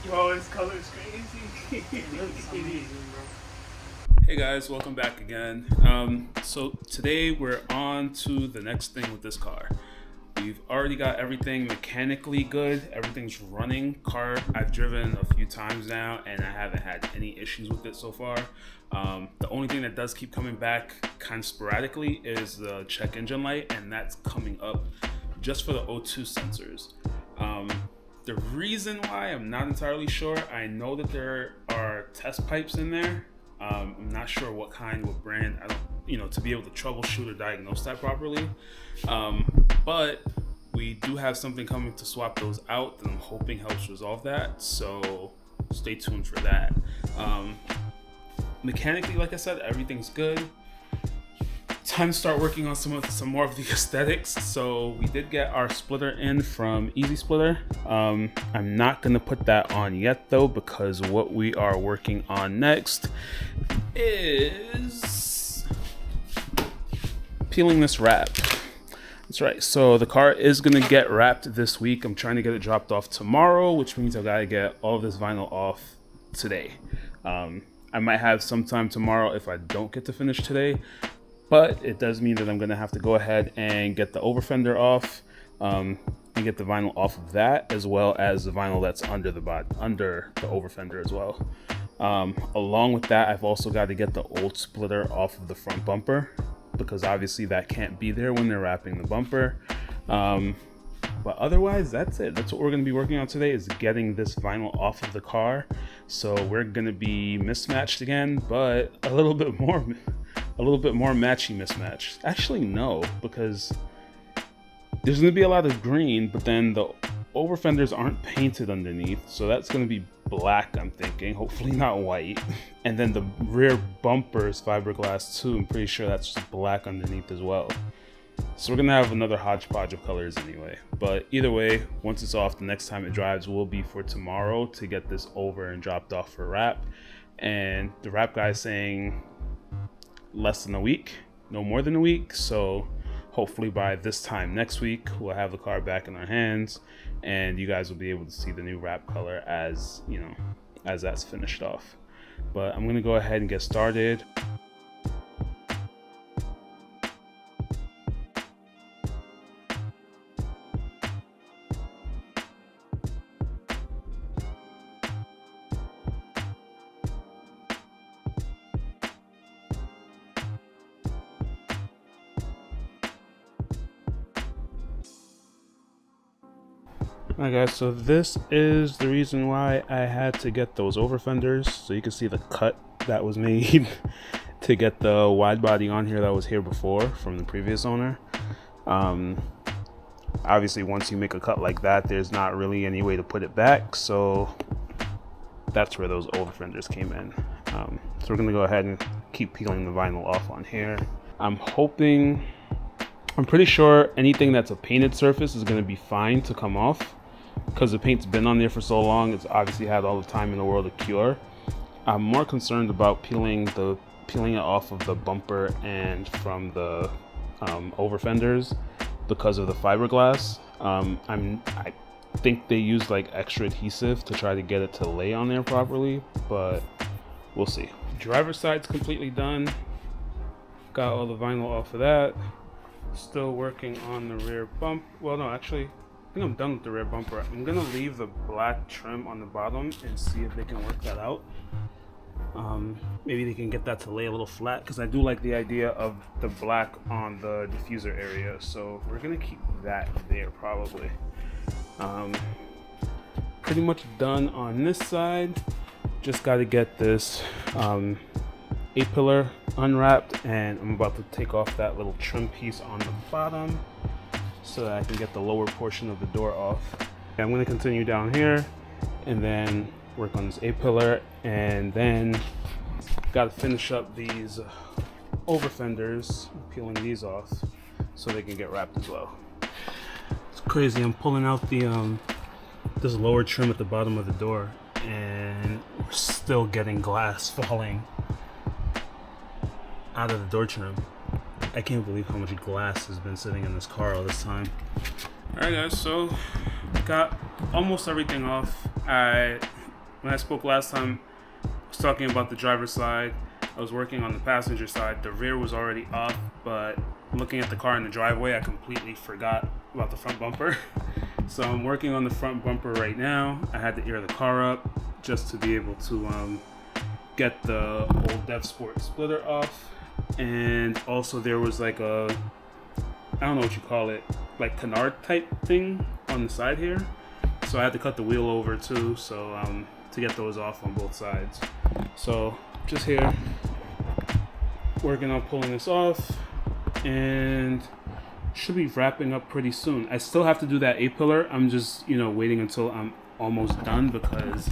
Yo, this color is crazy. Hey guys, welcome back again. So today we're on to the next thing with this car. We've already got everything mechanically good. Everything's running. Car I've driven a few times now and I haven't had any issues with it so far. The only thing that does keep coming back kind of sporadically is the check engine light, and that's coming up just for the O2 sensors. The reason why I'm not entirely sure, I know that there are test pipes in there. I'm not sure what kind, what brand. I don't, to be able to troubleshoot or diagnose that properly. But we do have something coming to swap those out that I'm hoping helps resolve that. So stay tuned for that. Mechanically, like I said, everything's good. Time to start working on some more of the aesthetics. So we did get our splitter in from Easy Splitter. I'm not gonna put that on yet though, because what we are working on next is peeling this wrap. That's right. So the car is gonna get wrapped this week. I'm trying to get it dropped off tomorrow, which means I gotta get all of this vinyl off today. I might have some time tomorrow if I don't get to finish today. But it does mean that I'm gonna have to go ahead and get the over fender off, and get the vinyl off of that, as well as the vinyl that's under the over fender as well. Along with that, I've also got to get the old splitter off of the front bumper, because obviously that can't be there when they're wrapping the bumper. But otherwise, that's it. That's what we're gonna be working on today, is getting this vinyl off of the car. So we're gonna be mismatched again, but a little bit more matchy mismatch. Actually, no, because there's going to be a lot of green, but then the over fenders aren't painted underneath, so that's going to be black, I'm thinking, hopefully not white. And then the rear bumper is fiberglass too. I'm pretty sure that's just black underneath as well. So we're going to have another hodgepodge of colors anyway. But either way, once it's off, the next time it drives will be for tomorrow to get this over and dropped off for wrap. And the wrap guy is saying less than a week, no more than a week. So hopefully by this time next week we'll have the car back in our hands and you guys will be able to see the new wrap color as that's finished off. But I'm gonna go ahead and get started. Alright guys, so this is the reason why I had to get those over fenders, so you can see the cut that was made to get the wide body on here that was here before from the previous owner. Obviously once you make a cut like that, there's not really any way to put it back, so that's where those over fenders came in. So we're gonna go ahead and keep peeling the vinyl off on here. I'm pretty sure anything that's a painted surface is gonna be fine to come off, because the paint's been on there for so long. It's obviously had all the time in the world to cure. I'm more concerned about peeling it off of the bumper and from the over fenders because of the fiberglass. I think they use like extra adhesive to try to get it to lay on there properly, but we'll see. Driver's side's completely done. Got all the vinyl off of that. Still working on the rear bump. Well, no, actually, I think I'm done with the rear bumper. I'm gonna leave the black trim on the bottom and see if they can work that out. Maybe they can get that to lay a little flat, because I do like the idea of the black on the diffuser area. So we're gonna keep that there probably. Pretty much done on this side. Just got to get this A-pillar unwrapped, and I'm about to take off that little trim piece on the bottom so that I can get the lower portion of the door off. And I'm going to continue down here and then work on this A-pillar, and then got to finish up these over fenders, peeling these off so they can get wrapped as well. It's crazy. I'm pulling out the this lower trim at the bottom of the door, and we're still getting glass falling out of the door trim. I can't believe how much glass has been sitting in this car all this time. Alright guys, so got almost everything off. I when I spoke last time, I was talking about the driver's side. I was working on the passenger side. The rear was already up, but looking at the car in the driveway, I completely forgot about the front bumper. So I'm working on the front bumper right now. I had to air the car up just to be able to get the old Dev Sport splitter off. And also there was like a, I don't know what you call it, like canard type thing on the side here. So I had to cut the wheel over too, so to get those off on both sides. So just here, working on pulling this off, and should be wrapping up pretty soon. I still have to do that A-pillar. I'm just, waiting until I'm almost done because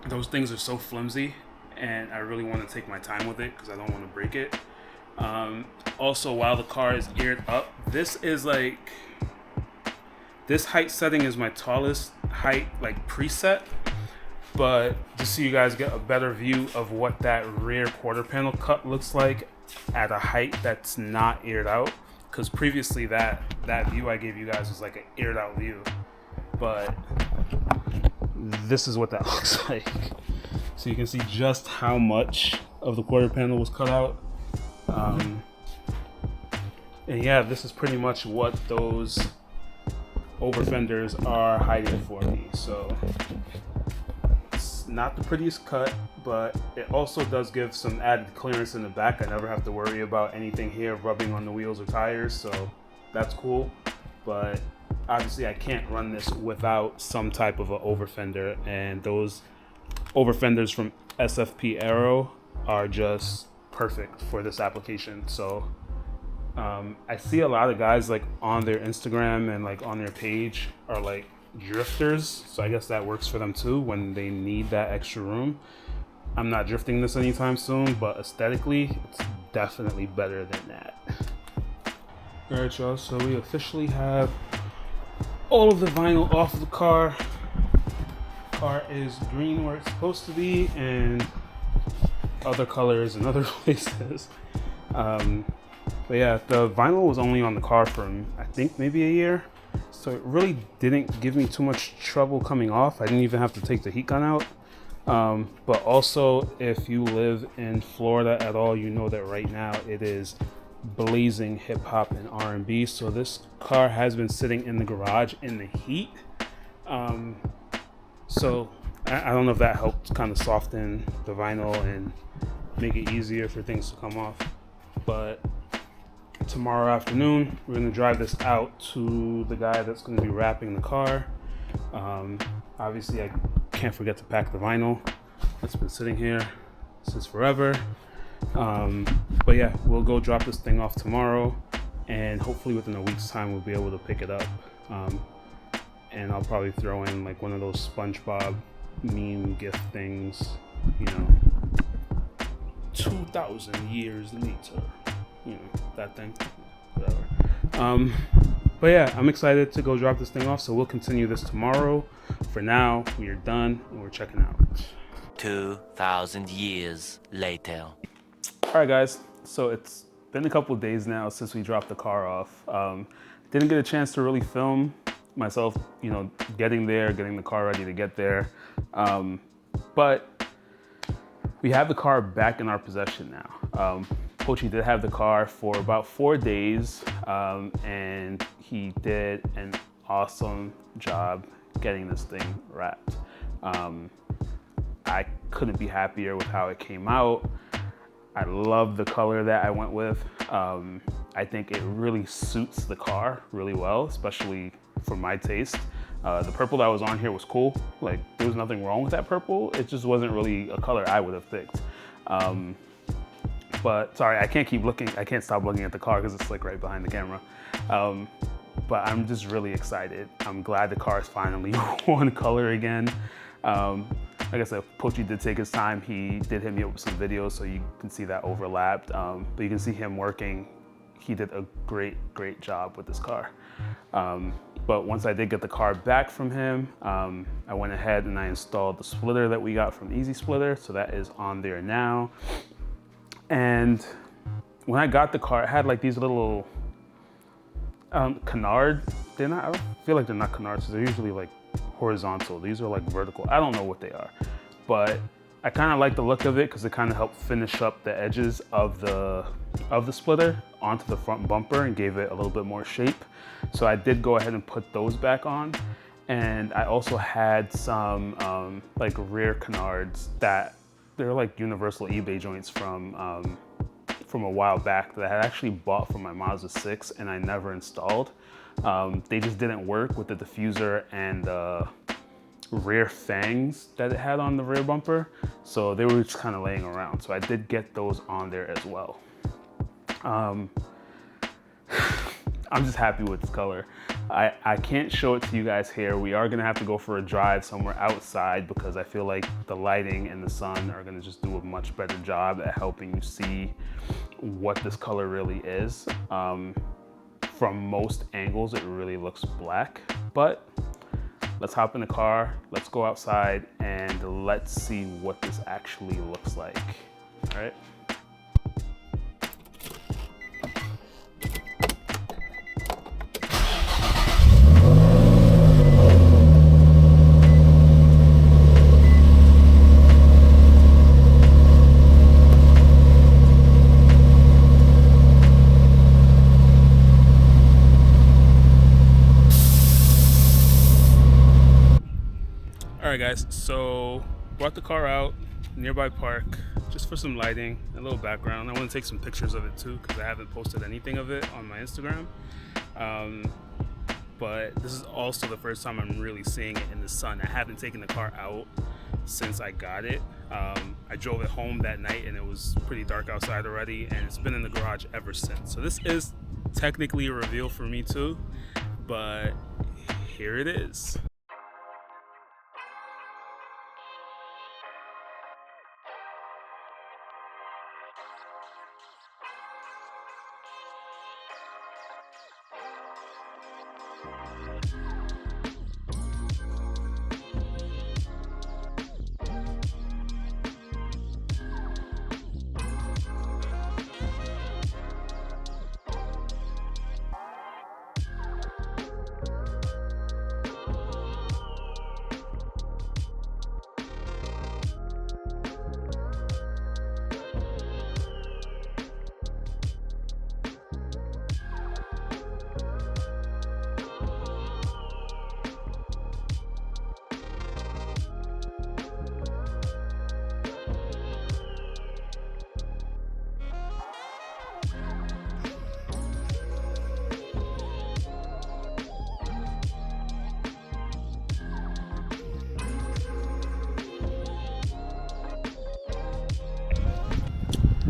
those things are so flimsy and I really want to take my time with it because I don't want to break it. Also, while the car is geared up, this height setting is my tallest height preset, but just so you guys get a better view of what that rear quarter panel cut looks like at a height that's not aired out, because previously that view I gave you guys was like an aired out view, but this is what that looks like. So you can see just how much of the quarter panel was cut out. And yeah, this is pretty much what those over fenders are hiding for me. So it's not the prettiest cut, but it also does give some added clearance in the back. I never have to worry about anything here rubbing on the wheels or tires, so that's cool. But obviously I can't run this without some type of an over fender, and those over fenders from SFP Aero are just perfect for this application. So I see a lot of guys on their Instagram and on their page are drifters, so I guess that works for them too when they need that extra room. I'm not drifting this anytime soon, but aesthetically it's definitely better than that. All right, y'all, so we officially have all of the vinyl off of the car. Car is green where it's supposed to be, and other colors in other places. But yeah, the vinyl was only on the car for I think maybe a year, so it really didn't give me too much trouble coming off. I didn't even have to take the heat gun out. But also, if you live in Florida at all, you know that right now it is blazing hip hop and R&B. So this car has been sitting in the garage in the heat. So I don't know if that helped kind of soften the vinyl and make it easier for things to come off. But tomorrow afternoon, we're going to drive this out to the guy that's going to be wrapping the car. Obviously, I can't forget to pack the vinyl. It's been sitting here since forever. But yeah, we'll go drop this thing off tomorrow, and hopefully within a week's time, we'll be able to pick it up. And I'll probably throw in one of those SpongeBob meme gift things, 2,000 years later, that thing, whatever. But yeah, I'm excited to go drop this thing off, so we'll continue this tomorrow. For now, we are done and we're checking out. 2,000 years later. All right, guys, so it's been a couple of days now since we dropped the car off. Didn't get a chance to really film myself, getting there, getting the car ready to get there. But we have the car back in our possession now. Pochi did have the car for about 4 days, and he did an awesome job getting this thing wrapped. I couldn't be happier with how it came out. I love the color that I went with. I think it really suits the car really well, especially for my taste. The purple that was on here was cool. There was nothing wrong with that purple. It just wasn't really a color I would have picked. But sorry, I can't stop looking at the car because it's right behind the camera. But I'm just really excited. I'm glad the car is finally one color again. Like I said, Pochi did take his time. He did hit me up with some videos so you can see that overlapped. But you can see him working. He did a great job with this car. But once I did get the car back from him, I went ahead and I installed the splitter that we got from Easy Splitter. So that is on there now. And when I got the car, it had these little canard. I don't feel like they're not canards. They're usually horizontal. These are like vertical. I don't know what they are, but I kind of like the look of it because it kind of helped finish up the edges of the splitter onto the front bumper and gave it a little bit more shape. So I did go ahead and put those back on. And I also had some like rear canards that they're like universal eBay joints from a while back that I had actually bought from my Mazda 6 and I never installed. They just didn't work with the diffuser and the rear fangs that it had on the rear bumper. So they were just kind of laying around. So I did get those on there as well. I'm just happy with this color. I can't show it to you guys here. We are gonna have to go for a drive somewhere outside because I feel like the lighting and the sun are gonna just do a much better job at helping you see what this color really is. From most angles, it really looks black, but let's hop in the car, let's go outside, and let's see what this actually looks like, all right? All right guys, so brought the car out, nearby park, just for some lighting, a little background. I want to take some pictures of it too because I haven't posted anything of it on my Instagram. But this is also the first time I'm really seeing it in the sun. I haven't taken the car out since I got it. I drove it home that night and it was pretty dark outside already, and it's been in the garage ever since. So this is technically a reveal for me too, but here it is.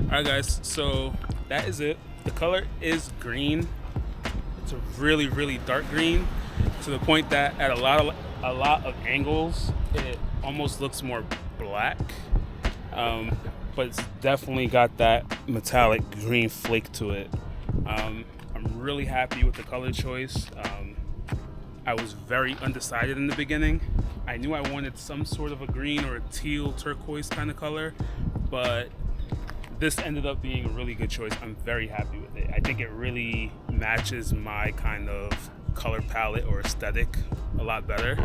All right guys, so that is it. The color is green. It's a really, really dark green to the point that at a lot of angles, it almost looks more black. But it's definitely got that metallic green flake to it. I'm really happy with the color choice. I was very undecided in the beginning. I knew I wanted some sort of a green or a teal turquoise kind of color, but this ended up being a really good choice. I'm very happy with it. I think it really matches my kind of color palette or aesthetic a lot better.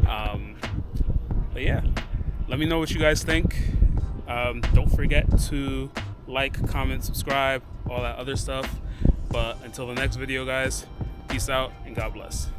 But yeah, let me know what you guys think. Don't forget to like, comment, subscribe, all that other stuff. But until the next video, guys, peace out and God bless.